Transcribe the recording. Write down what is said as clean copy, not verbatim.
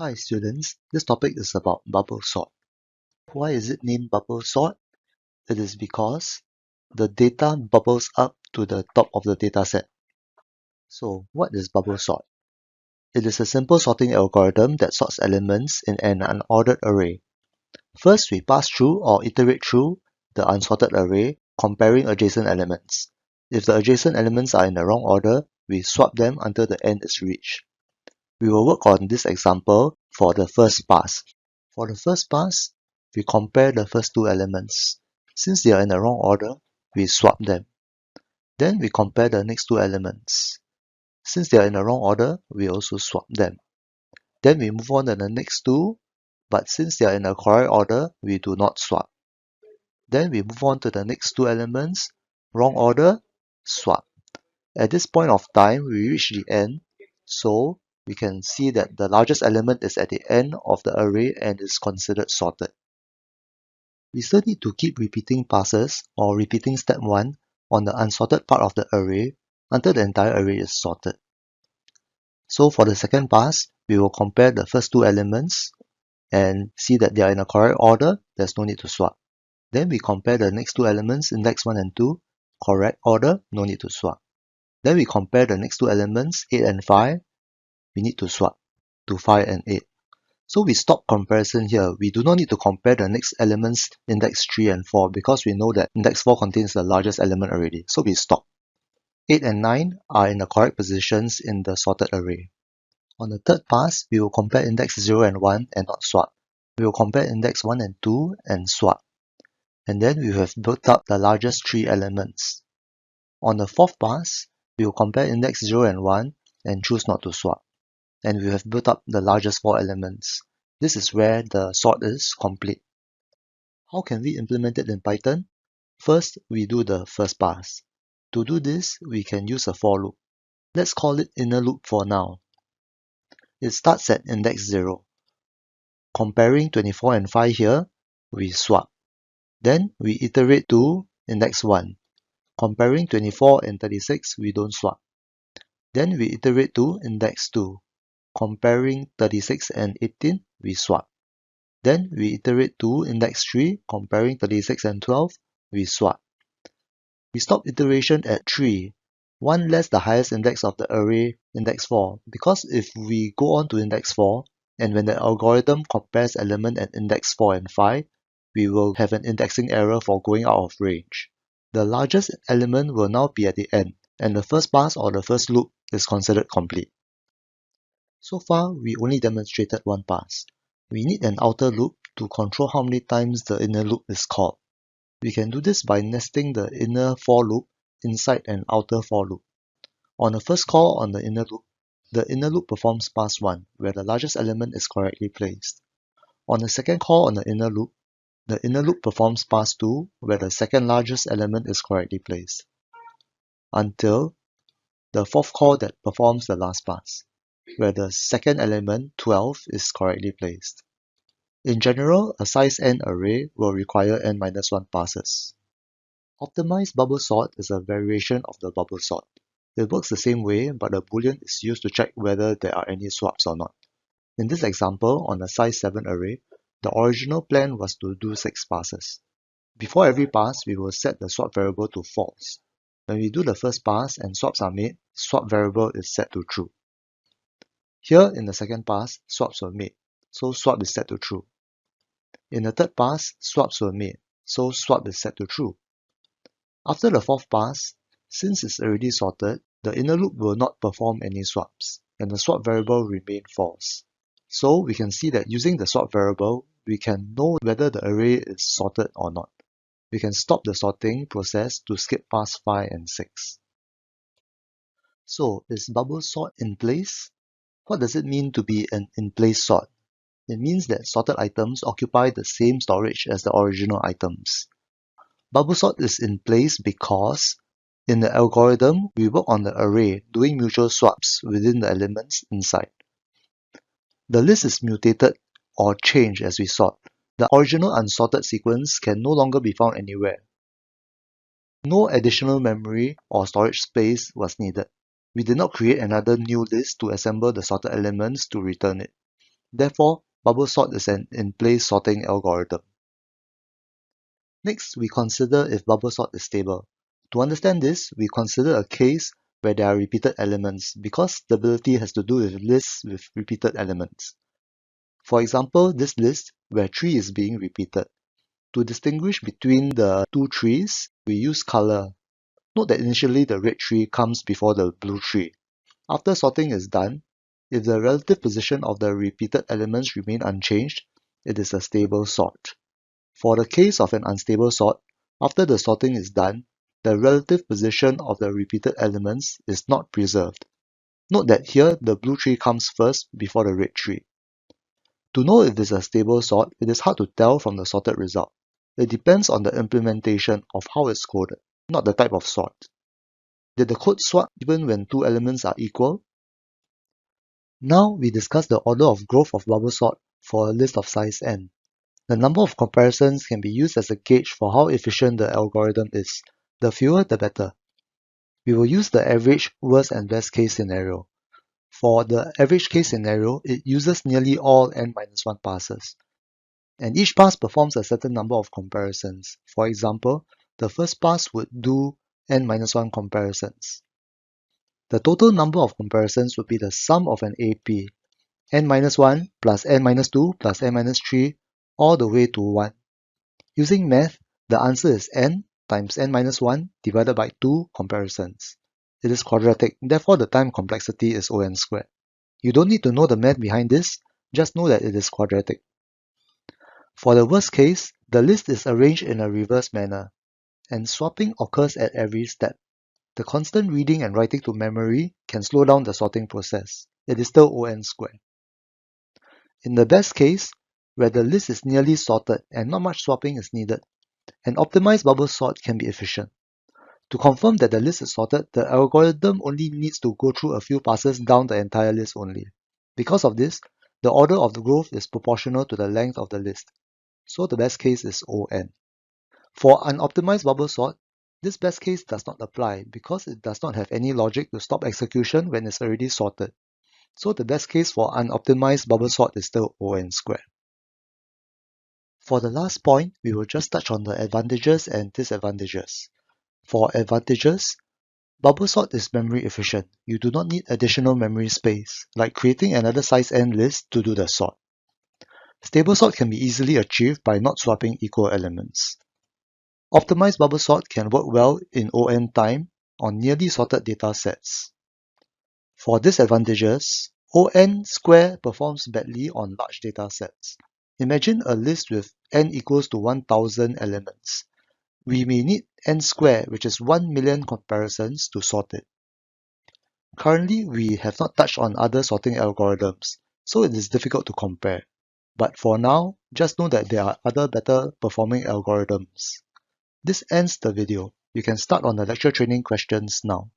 Hi students, this topic is about bubble sort. Why is it named bubble sort? It is because the data bubbles up to the top of the dataset. So what is bubble sort? It is a simple sorting algorithm that sorts elements in an unordered array. First, we pass through or iterate through the unsorted array, comparing adjacent elements. If the adjacent elements are in the wrong order, we swap them until the end is reached. We will work on this example for the first pass. For the first pass, we compare the first two elements. Since they are in the wrong order, we swap them. Then we compare the next two elements. Since they are in the wrong order, we also swap them. Then we move on to the next two, but since they are in the correct order, we do not swap. Then we move on to the next two elements, wrong order, swap. At this point of time, we reach the end, so we can see that the largest element is at the end of the array and is considered sorted. We still need to keep repeating passes or repeating step 1 on the unsorted part of the array until the entire array is sorted. So for the second pass, we will compare the first two elements and see that they are in a correct order. There's no need to swap. Then we compare the next two elements, index 1 and 2, correct order, no need to swap. Then we compare the next two elements, 8 and 5, we need to swap to 5 and 8. So we stop comparison here. We do not need to compare the next elements index 3 and 4 because we know that index 4 contains the largest element already. So we stop. 8 and 9 are in the correct positions in the sorted array. On the third pass, we will compare index 0 and 1 and not swap. We will compare index 1 and 2 and swap. And then we have built up the largest 3 elements. On the fourth pass, we will compare index 0 and 1 and choose not to swap. And we have built up the largest 4 elements. This is where the sort is complete. How can we implement it in Python? First, we do the first pass. To do this, we can use a for loop. Let's call it inner loop for now. It starts at index 0. Comparing 24 and 5 here, we swap. Then we iterate to index 1. Comparing 24 and 36, we don't swap. Then we iterate to index 2. Comparing 36 and 18, we swap. Then we iterate to index 3, comparing 36 and 12, we swap. We stop iteration at 3, 1 less the highest index of the array, index 4, because if we go on to index 4, and when the algorithm compares element at index 4 and 5, we will have an indexing error for going out of range. The largest element will now be at the end, and the first pass or the first loop is considered complete. So far, we only demonstrated one pass. We need an outer loop to control how many times the inner loop is called. We can do this by nesting the inner for loop inside an outer for loop. On the first call on the inner loop performs pass 1, where the largest element is correctly placed. On the second call on the inner loop performs pass 2, where the second largest element is correctly placed, until the fourth call that performs the last pass, where the second element, 12, is correctly placed. In general, a size n array will require n-1 passes. Optimized bubble sort is a variation of the bubble sort. It works the same way, but a boolean is used to check whether there are any swaps or not. In this example, on a size 7 array, the original plan was to do 6 passes. Before every pass, we will set the swap variable to false. When we do the first pass and swaps are made, swap variable is set to true. Here in the second pass, swaps were made, so swap is set to true. In the third pass, swaps were made, so swap is set to true. After the fourth pass, since it's already sorted, the inner loop will not perform any swaps, and the swap variable remain false. So we can see that using the swap variable, we can know whether the array is sorted or not. We can stop the sorting process to skip past 5 and 6. So, is bubble sort in place? What does it mean to be an in-place sort? It means that sorted items occupy the same storage as the original items. Bubble sort is in place because in the algorithm, we work on the array doing mutual swaps within the elements inside. The list is mutated or changed as we sort. The original unsorted sequence can no longer be found anywhere. No additional memory or storage space was needed. We did not create another new list to assemble the sorted elements to return it. Therefore, bubble sort is an in-place sorting algorithm. Next, we consider if bubble sort is stable. To understand this, we consider a case where there are repeated elements because stability has to do with lists with repeated elements. For example, this list where 3 is being repeated. To distinguish between the two trees, we use color. Note that initially the red tree comes before the blue tree. After sorting is done, if the relative position of the repeated elements remain unchanged, it is a stable sort. For the case of an unstable sort, after the sorting is done, the relative position of the repeated elements is not preserved. Note that here the blue tree comes first before the red tree. To know if this is a stable sort, it is hard to tell from the sorted result. It depends on the implementation of how it's coded, not the type of sort. Did the code swap even when two elements are equal? Now we discuss the order of growth of bubble sort for a list of size n. The number of comparisons can be used as a gauge for how efficient the algorithm is. The fewer, the better. We will use the average, worst and best case scenario. For the average case scenario, it uses nearly all n-1 passes. And each pass performs a certain number of comparisons. For example, the first pass would do n-1 comparisons. The total number of comparisons would be the sum of an AP, n-1 plus n-2 plus n-3 all the way to 1. Using math, the answer is n times n-1 divided by 2 comparisons. It is quadratic, therefore the time complexity is O(n) squared. You don't need to know the math behind this, just know that it is quadratic. For the worst case, the list is arranged in a reverse manner, and swapping occurs at every step. The constant reading and writing to memory can slow down the sorting process. It is still O(n) squared. In the best case, where the list is nearly sorted and not much swapping is needed, an optimized bubble sort can be efficient. To confirm that the list is sorted, the algorithm only needs to go through a few passes down the entire list only. Because of this, the order of the growth is proportional to the length of the list. So the best case is O(n). For unoptimized bubble sort, this best case does not apply because it does not have any logic to stop execution when it's already sorted. So the best case for unoptimized bubble sort is still O(n) squared. For the last point, we will just touch on the advantages and disadvantages. For advantages, bubble sort is memory efficient. You do not need additional memory space, like creating another size n list to do the sort. Stable sort can be easily achieved by not swapping equal elements. Optimized bubble sort can work well in O(n) time on nearly sorted data sets. For disadvantages, O(n) square performs badly on large data sets. Imagine a list with n equals to 1000 elements. We may need n square, which is 1 million comparisons, to sort it. Currently, we have not touched on other sorting algorithms, so it is difficult to compare. But for now, just know that there are other better performing algorithms. This ends the video. You can start on the lecture training questions now.